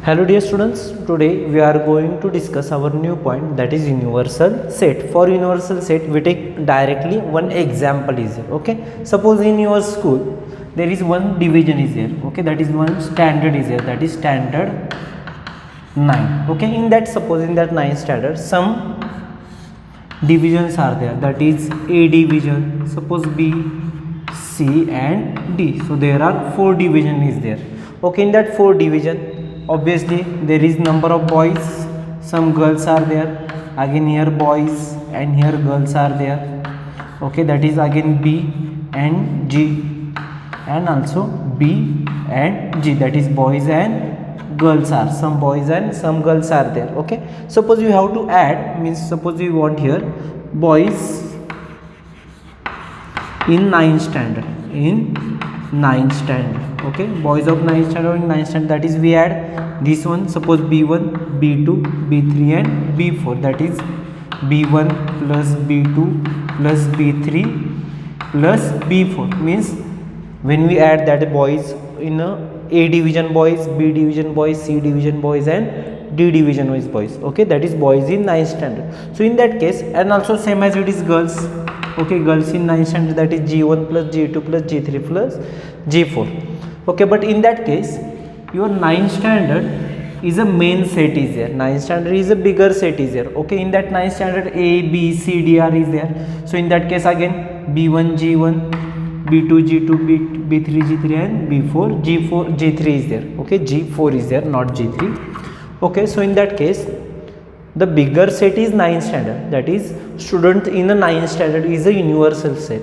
Hello dear students, today we are going to discuss our new point, that is universal set. For universal set we take directly one example is there. Okay, suppose in your school there is one division is there. Okay, that is one standard is there, that is standard 9. Okay, in that, suppose in that 9 standard some divisions are there, that is A division, suppose B, C and D. So there are 4 division is there. Okay, in that 4 division obviously there is number of boys, some girls are there, again here boys and here girls are there. Okay, that is again B and G and also B and G, that is boys and girls are, some boys and some girls are there. Okay, suppose you have to add, means suppose we want here boys in 9 standard, in 9 standard. Okay, boys of 9 standard in 9 standard, that is we add this one, suppose B1, B2, B3 and B4, that is B1 plus B2 plus B3 plus B4, means when we add that boys in A division boys, B division boys, C division boys and D division boys. Okay, that is boys in 9 standard. So in that case, and also same as it is girls. Okay, girls in 9 standard, that is G1 plus G2 plus G3 plus G4. Okay, but in that case your 9 standard is a main set is there, 9 standard is a bigger set is there. Okay, in that 9 standard A, B, C, D are is there. So in that case again B1, G1, B2, G2, B3, G3 and B4, G4, G3 is there. Okay, G4 is there, not G3. Okay, so in that case the bigger set is 9 standard, that is student in the 9 standard is a universal set.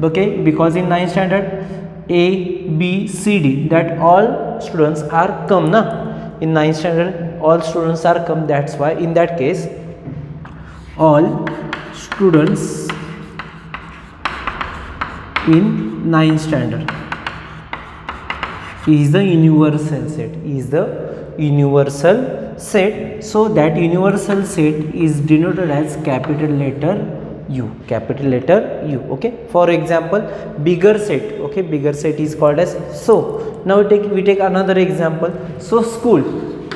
Okay, because in 9 standard A, B, C, D, that all students are come na, in 9 standard all students are come, that's why in that case all students in 9 standard is the universal set, is the universal set. So that universal set is denoted as capital letter U, capital letter U. Okay, for example bigger set. Okay, bigger set is called as, so now we take another example. So school.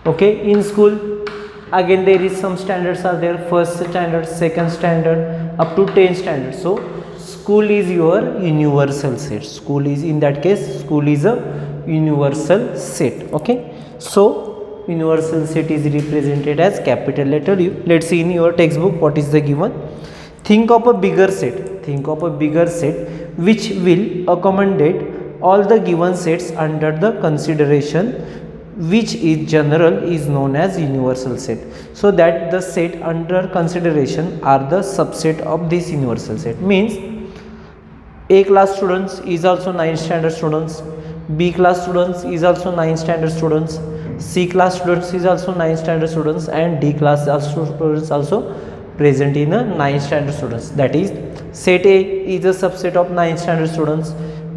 Okay, in school again there is some standards are there, first standard, second standard up to 10 standard. So school is your universal set, school is, in that case school is a universal set. Okay, so universal set is represented as capital letter U. Let's see in your textbook what is the given. Think of a bigger set, think of a bigger set which will accommodate all the given sets under the consideration, which is general is known as universal set. So that the set under consideration are the subset of this universal set, means A class students is also 9 standard students, B class students is also 9 standard students, C class students is also 9 standard students and D class students also present in a 9 standard students. That is set A is a subset of 9 standard students,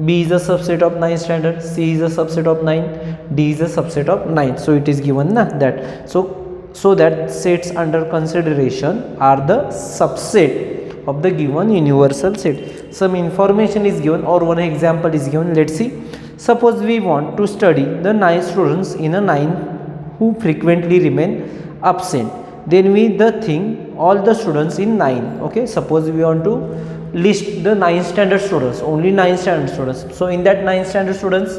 B is a subset of 9 standard, C is a subset of 9, D is a subset of 9. So it is given na, that so that sets under consideration are the subset of the given universal set. Some information is given or one example is given. Let's see. Suppose we want to study the 9 students in a 9 who frequently remain absent, then we think all the students in 9. Okay, suppose we want to list the 9 standard students, only 9 standard students. So in that 9 standard students,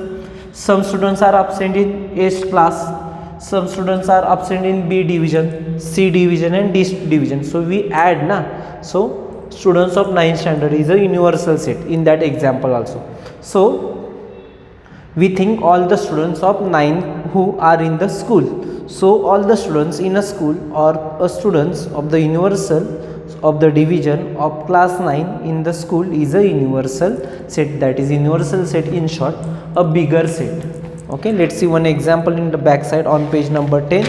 some students are absent in A class, some students are absent in B division, C division and D division. So we add na, so students of 9 standard is a universal set in that example also. So we think all the students of 9 who are in the school. So all the students in a school or students of the universal of the division of class 9 in the school is a universal set, that is universal set, in short a bigger set. Okay, let's see one example in the back side on page number 10.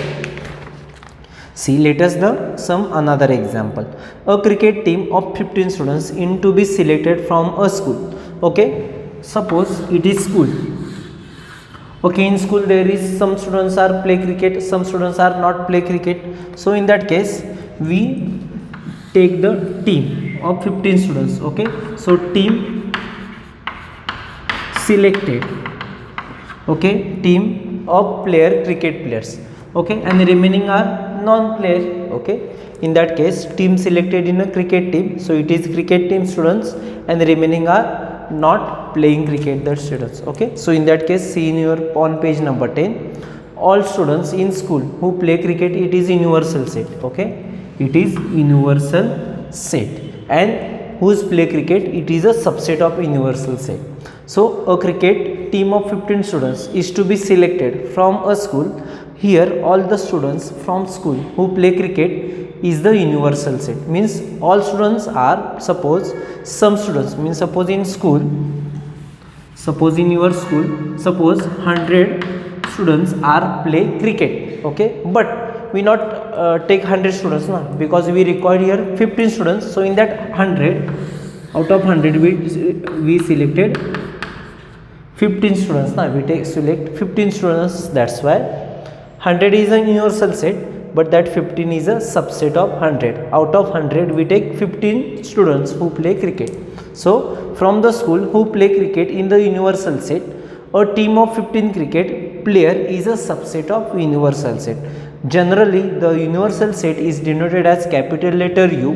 See, let us some another example. A cricket team of 15 students in to be selected from a school. Okay, suppose it is school. Okay, in school there is some students are play cricket, some students are not play cricket. So in that case we take the team of 15 students. Okay, so team selected. Okay, team of player cricket players, okay, and the remaining are non-player, okay. In that case, team selected in a cricket team, so it is cricket team students, and the remaining are not playing cricket the students, okay. So in that case, see in your on page number 10, all students in school who play cricket, it is universal set, okay, it is universal set, and who's play cricket, it is a subset of universal set. So a cricket team of 15 students is to be selected from a school. Here all the students from school who play cricket is the universal set, means all students are, suppose some students, means suppose in school, suppose in your school, suppose 100 students are play cricket, okay, but we not take 100 students now, because we require here 15 students. So in that 100, out of 100 we selected 15 students now, we take select 15 students, that's why 100 is a universal set, but that 15 is a subset of 100. Out of 100 we take 15 students who play cricket. So from the school who play cricket in the universal set, a team of 15 cricket player is a subset of universal set. Generally the universal set is denoted as capital letter U,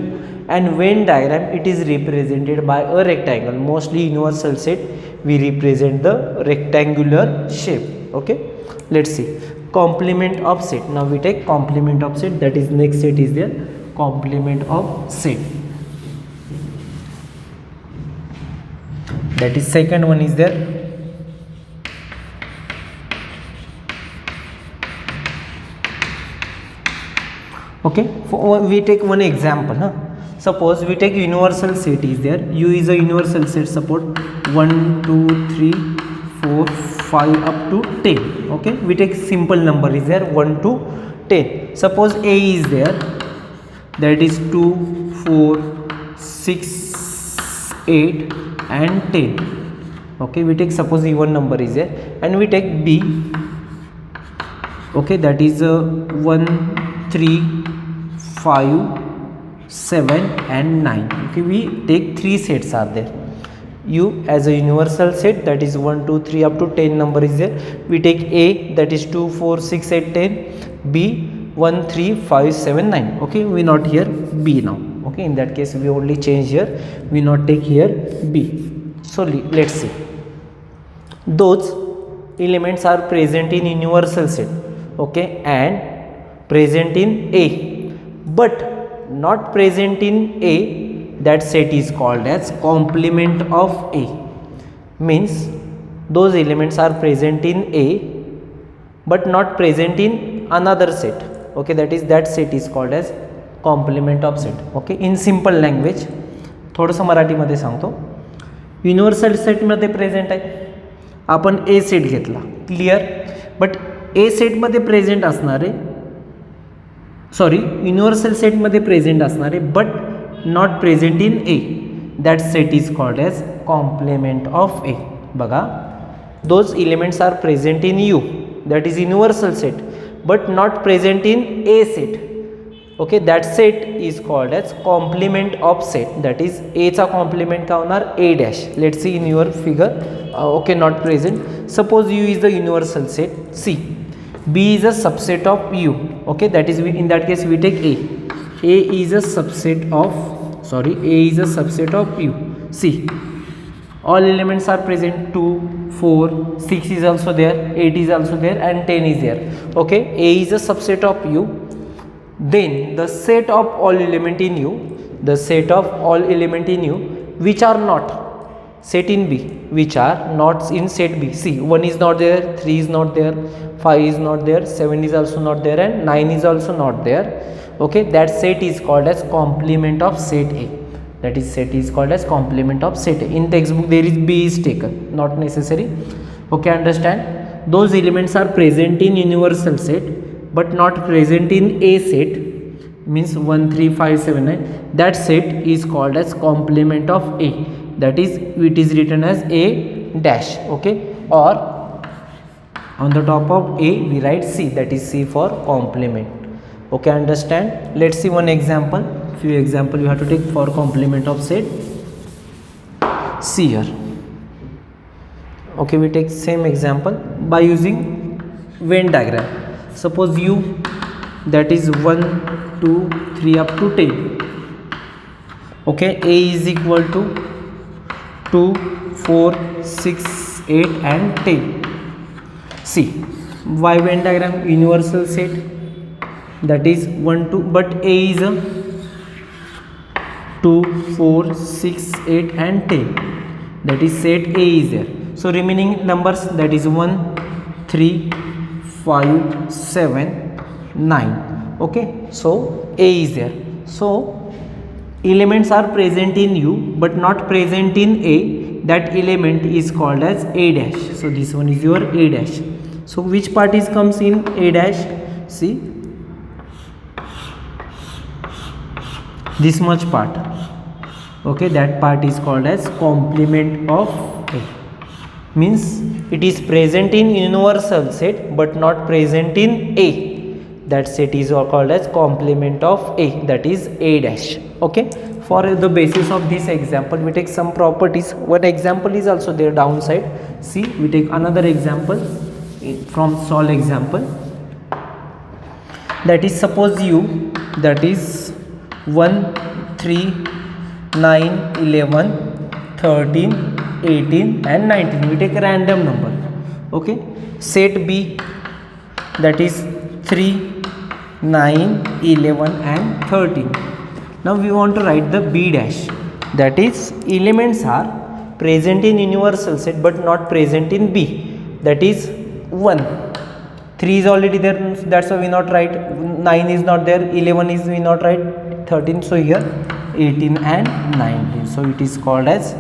and Venn diagram it is represented by a rectangle. Mostly universal set we represent the rectangular shape, okay. Let's see complement of set. Now we take complement of set, that is next set is there, complement of set, that is second one is there. Okay, we take one example, huh? Suppose we take universal set is there, U is a universal set, support 1 2 3 4 5 up to 10, okay. We take simple number is there 1 to 10. Suppose A is there, that is 2 4 6 8 and 10, okay. We take suppose even number is there, and we take B, okay, that is 1 3 5 7 and 9, okay. We take 3 sets are there. U as a universal set, that is 1 2 3 up to 10 number is there. We take A, that is 2 4 6 8 10, B 1 3 5 7 9, okay. We not here B now, okay. In that case we only change here, we not take here B. So let's see, those elements are present in universal set, okay, and present in A but not present in A, that set is called as complement of A. Means those elements are present in A but not present in another set, okay, that set is called as complement of set, okay. In simple language थोडंसं मराठीमध्ये सांगतो, universal सेटमध्ये present आहे, आपण A set घेतला, clear, but A सेटमध्ये present असणारे, sorry universal सेटमध्ये प्रेझेंट असणारे but not present in A, that set is called as complement of A. बघा, those elements are present in U, that is universal set, but not present in A set, okay. That set is called as complement of set, that is एचा complement का होणार A dash. Let see in your figure, okay, not present. Suppose you is the universal set, C B is a subset of U, okay, that is in that case we take A. A is a subset of, sorry, A is a subset of U. See, all elements are present, 2 4 6 is also there, 8 is also there, and 10 is there, okay. A is a subset of U. Then the set of all element in U, the set of all element in U which are not set in B, which are not in set B. See, 1 is not there, 3 is not there, 5 is not there, 7 is also not there, and 9 is also not there, okay. That set is called as complement of set A, that is set is called as complement of set A. In textbook there is B is taken, not necessary, okay. Understand, those elements are present in universal set but not present in A set, means 1 3 5 7 9, that set is called as complement of A, that is it is written as A dash, okay. Or on the top of A we write C, that is C for complement, okay. Understand, let's see one example, few example you have to take for complement of set. See here, okay, we take same example by using Venn diagram. Suppose u, that is 1 2 3 up to 10. Okay, a is equal to 2 4 6 8 and 10. See, why Venn diagram? Universal set, that is 1 2, but a is a 2 4 6 8 and 10, that is set a is there. So remaining numbers, that is 1 3 5 7 9. Okay, so a is there. So elements are present in u but not present in a. That element is called as a dash. So this one is your a dash. So which part is comes in a dash? See, this much part. Okay, that part is called as complement of a. Means it is present in universal set but not present in a. That set is called as complement of a, that is a dash. Okay, for the basis of this example we take some properties. One example is also there downside. See, we take another example from solve example. That is, suppose u, that is 1 3 9 11 13 18 and 19. We take a random number. Okay, set b, that is 3 9 11 and 13. Now we want to write the b dash. That is, elements are present in universal set but not present in b. That is 1 3 is already there, that's why we not write. 9 is not there, 11 is we not write, 13. So here 18 and 19. So it is called as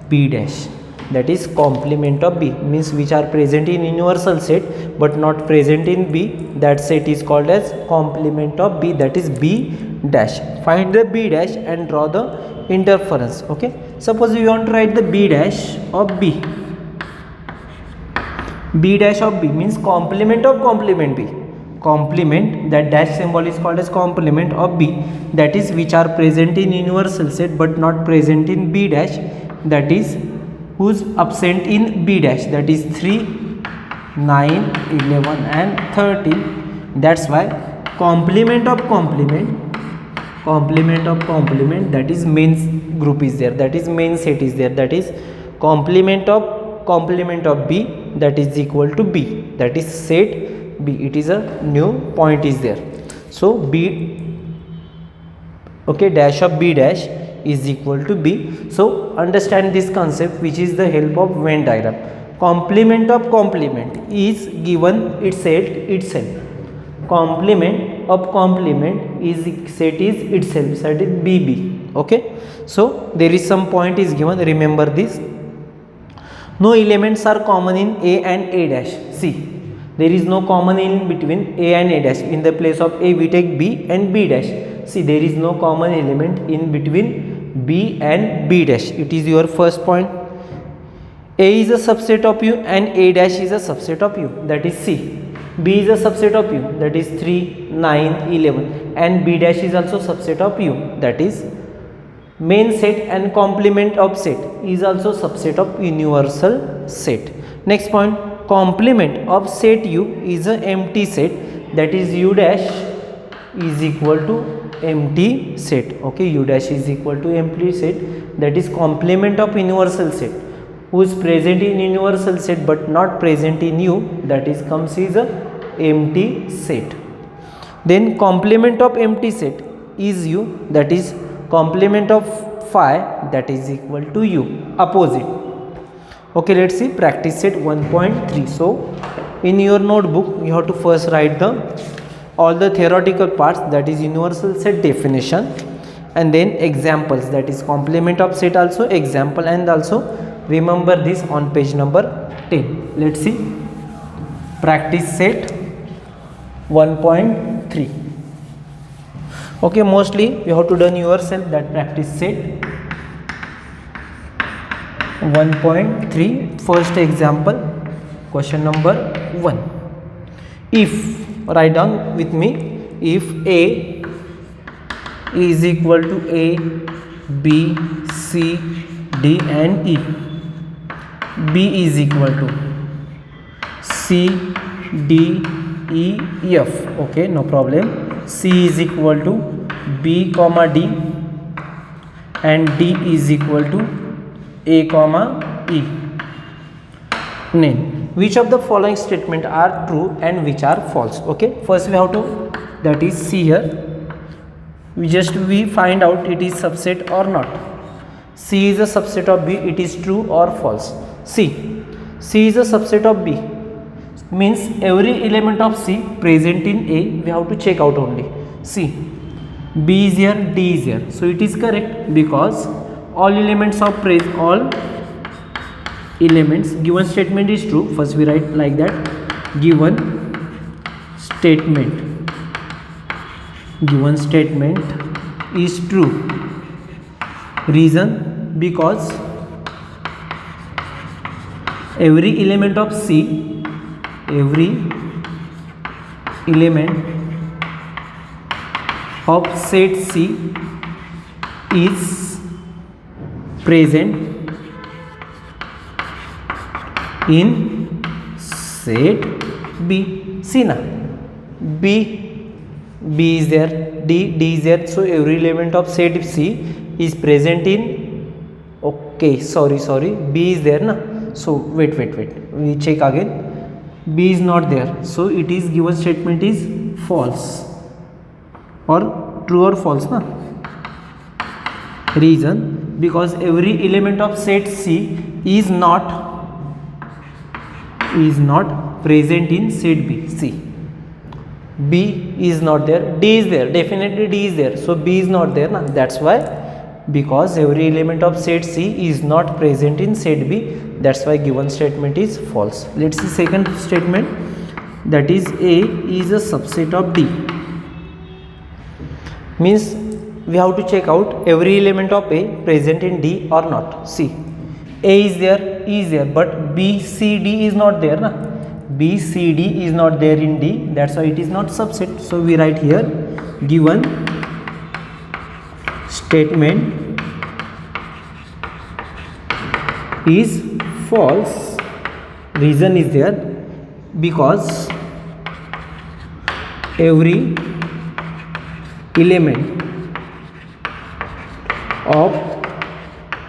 b dash. That is complement of b, means which are present in universal set but not present in b. That set is called as complement of b, that is b dash. Find the b dash and draw the interference. Okay, suppose we want to write the b dash of b. B dash of b means complement of complement b. Complement, that dash symbol is called as complement of b, that is which are present in universal set but not present in b dash. That is who's absent in b dash, that is 3 9 11 and 13. That's why complement of complement, complement of complement, that is main group is there, that is main set is there, that is complement of b, that is equal to b, that is set b. It is a new point is there. So b, okay, dash of b dash is equal to b. So understand this concept, which is the help of Venn diagram. Complement of complement is given itself. Complement of complement is set is itself, set is bb. Okay, so there is some point is given, remember this. No elements are common in a and a dash. See, there is no common in between a and a dash. In the place of a we take b and b dash. See, there is no common element in between b and b dash. It is your first point. A is a subset of u and a dash is a subset of u, that is C. B is a subset of u, that is 3 9 11, and b dash is also subset of u, that is main set, and complement of set is also subset of universal set. Next point, complement of set u is a empty set, that is u dash is equal to empty set. Okay, u dash is equal to empty set, that is complement of universal set who is present in universal set but not present in u, that is comes is a empty set. Then complement of empty set is u, that is complement of phi, that is equal to u, opposite. Okay, let's see practice set 1.3. So in your notebook you have to first write all the theoretical parts, that is universal set definition, and then examples, that is complement of set also example, and also remember this on page number 10. Let's see practice set 1.3. Okay, mostly you have to done yourself that practice set 1.3. First example, question number 1. If, write down with me, if A is equal to A, B, C, D and E, B is equal to C, D, E, F. Okay, no problem. C is equal to B comma D and D is equal to A comma E. Name. Which of the following statement are true and which are false? Okay, first we have to, that is C here. We find out it is subset or not. C is a subset of B, it is true or false. C is a subset of B, means every element of C present in A we have to check out only. C, B is here, D is here, so it is correct because all elements given statement is true. First we write like that, given statement is true. Reason, because every element of C, every element of set C is present in set B. See na, B is there, D is there, so every element of set C is present in, okay, sorry, B is there na, so wait, we check again. B is not there, so it is given statement is false or true or false na. Reason, because every element of set C is not present in set B. C, B is not there, D is there, definitely D is there, so B is not there na. That's why, because every element of set C is not present in set B, that's why given statement is false. Let's see second statement, that is A is a subset of D, means we have to check out every element of A present in D or not. See, A is there, but B, C, D is not there na. B, C, D is not there in D, that's why it is not subset. So we write here, given statement is false. Reason is there, because every element of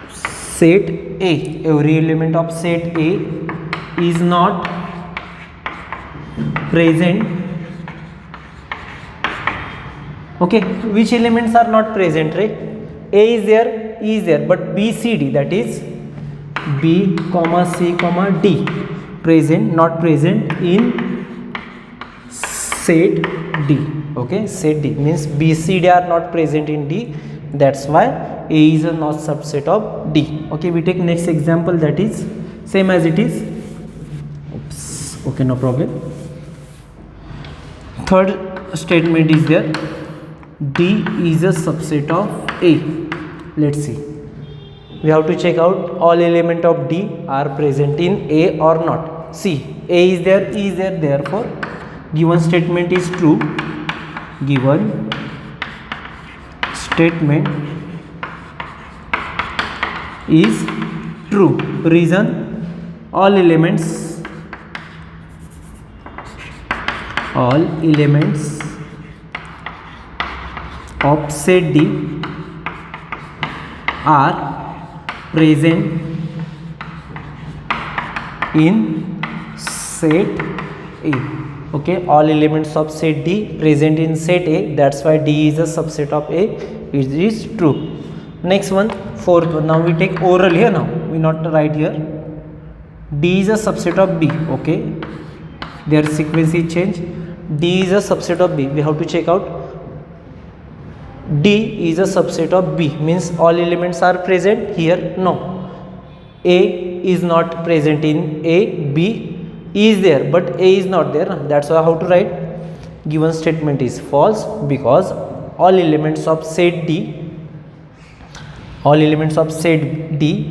set A, every element of set A is not present. Okay, which elements are not present, right? A is there, E is there, but B, C, D, that is B, C, D present, not present in set D. Okay, set D means B, C, D are not present in D, that's why A is a not subset of D. Okay, we take next example, that is same as it is. Oops. Okay, no problem. Third statement is there, D is a subset of A. Let's see, we have to check out all element of D are present in A or not. See, A is there, E is there, therefore given statement is true. Given statement is true. Reason, all elements of set D are present in set A. Okay, all elements of set D present in set A, that's why D is a subset of A. It is true. Next one, fourth one. Now we take oral here. Now we not write here. D is a subset of B. Okay, their sequence is changed. D is a subset of B. We have to check out. D is a subset of B, means all elements are present here. No, A is not present in A. B is there, but A is not there. That's why how to write, given statement is false, because all elements of set D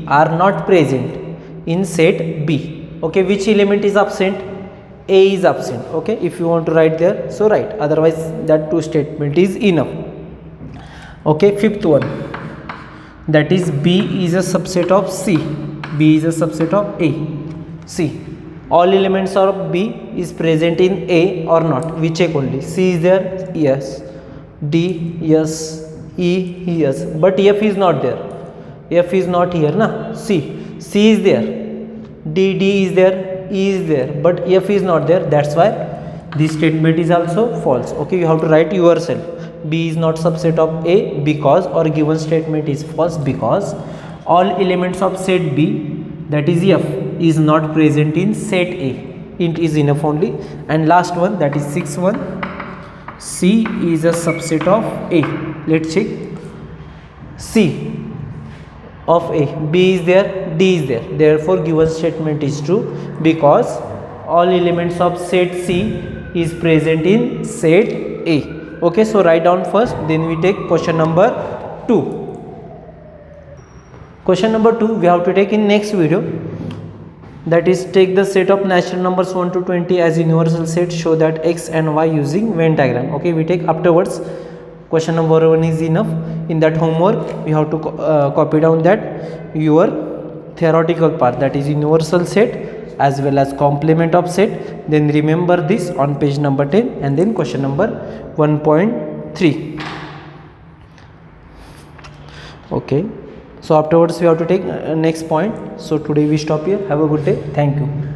are not present in set B. Okay, which element is absent? A is absent. Okay, if you want to write there, so write, otherwise that two statement is enough. Okay, fifth one, that is B is a subset of C. B is a subset of A. C, All elements of B is present in A or not? We check only. C is there? Yes. D? Yes. E? Yes. But F is not there. F is not here, na? C is there. D is there. E is there. But F is not there. That's why this statement is also false. Okay, you have to write yourself. B is not subset of A because, or given statement is false because all elements of set B, that is F, is not present in set A. Int is enough only. And last one, that is 6th one, C is a subset of A. Let's check. C of A, B is there, D is there. Therefore given statement is true because all elements of set C is present in set A. Okay, so write down first, then we take question number 2. Question number 2 we have to take in next video, that is take the set of natural numbers 1 to 20 as universal set, show that x and y using Venn diagram. Okay, we take afterwards. Question number 1 is enough. In that homework we have to copy down that your theoretical part, that is universal set as well as complement of set. Then remember this on page number 10 and then question number 1.3. Okay, so afterwards we have to take next point. So today we stop here. Have a good day. Thank you.